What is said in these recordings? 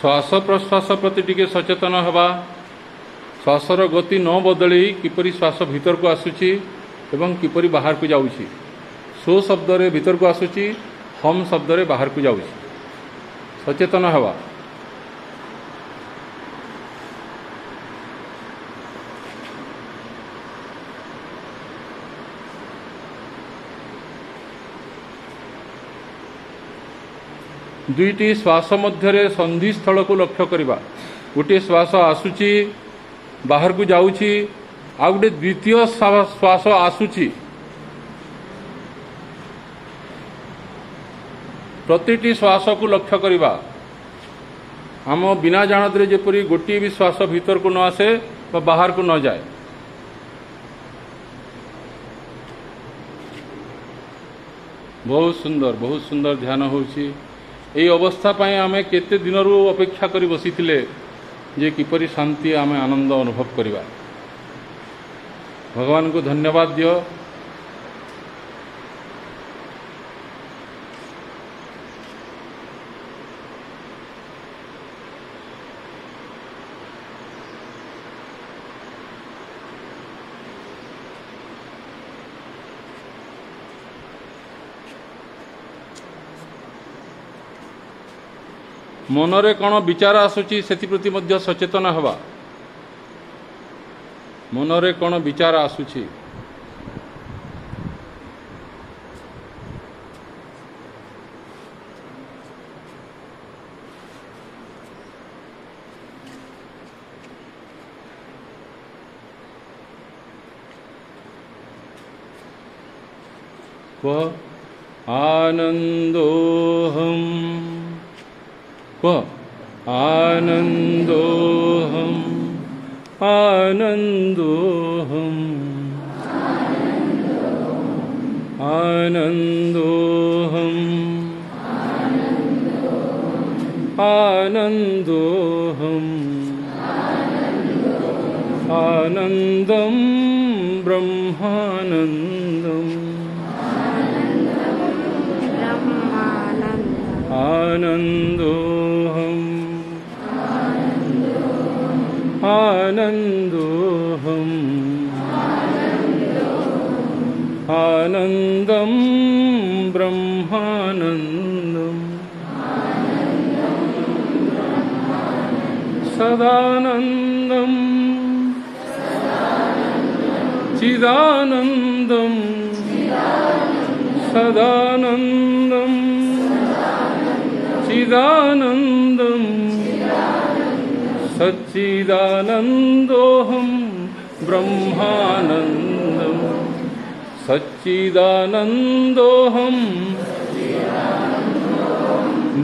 श्वास प्रश्वास प्रति टिके सचेतन हवा। श्वासर गति न बदली किपरि श्वास भीतर को आसुची एवं किपरि बाहर को जाउची। सो शब्द रे भीतर को आसुची, हम शब्द रे बाहर को जाउची। सचेतन हवा। दुईटी श्वास मध्य संधि स्थल को लक्ष्य करवा। गोटे श्वास आसुची बाहर को जाउची, आ गोटे द्वितीय श्वास आसुची। प्रतिटी श्वास को लक्ष्य करवा। आम बिना जानत रे जेपरी गोटे भी श्वास भीतर को न आसे व बाहर को न जाए। बहुत सुंदर ध्यान होउची। এই অবস্থা পাই আমি কেতে দিনরু অপেক্ষা করি বসিছিলে যে কিপরি শান্তি আমি আনন্দ অনুভব করিবা। ভগবান को धन्यवाद दियो। मनरे कौन विचार आसुची सेति प्रति मध्य सचेतन हवा। मनरे कौन विचार आसुची, क्व आनंदोहम, क्व आनंदोहम, आनंदोहम, आनंदोहम, आनंदोहम, आनंदम ब्रह्मानंदम, आनंदोहम, आनंदोहम, आनंदम ब्रह्मानंदम, सदानंदम चिदानंदम, सदानंदम चिदानंदम, सच्चिदानंदोहम ब्रह्मानंदम, सच्चिदानंदोहम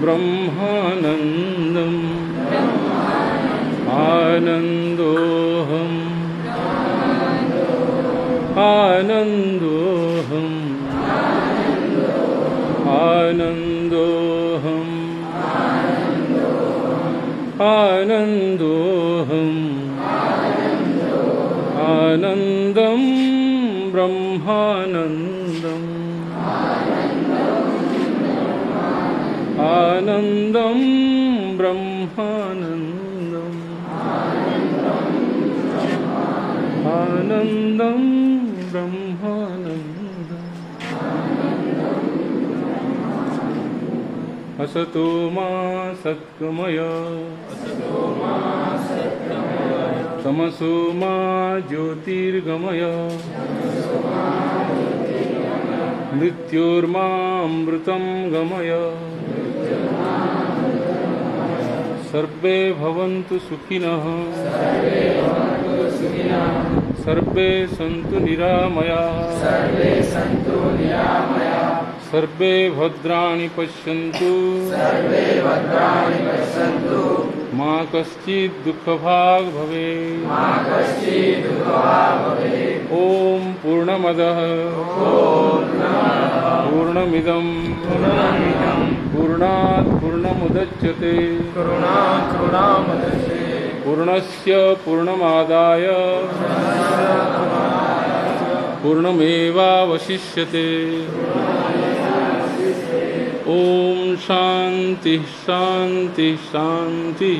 ब्रह्मानंदम, आनंदोहम, आनंदोहम, आनंदोहम, आनंदोहम, आनंदम ब्रह्मानंदम, आनंदम ब्रह्मानंदम, आनंदम ब्रह्मानंदम। असतो मा सत्कमय, तमसो मा ज्योतिर्गमय, मृत्योर्मामृतं गमय। सर्वे भवन्तु सुखिनः, सर्वे सन्तु निरामयाः, सर्वे भद्राणि पश्यन्तु, मा कश्चित् दुःखभाग् भवेत्। ॐ पूर्णमदः पूर्णमिदं पूर्णात् पूर्णमुदच्यते पूर्णस्य पूर्णमादाय पूर्णमेवावशिष्यते। ओम शांति शांति शांति।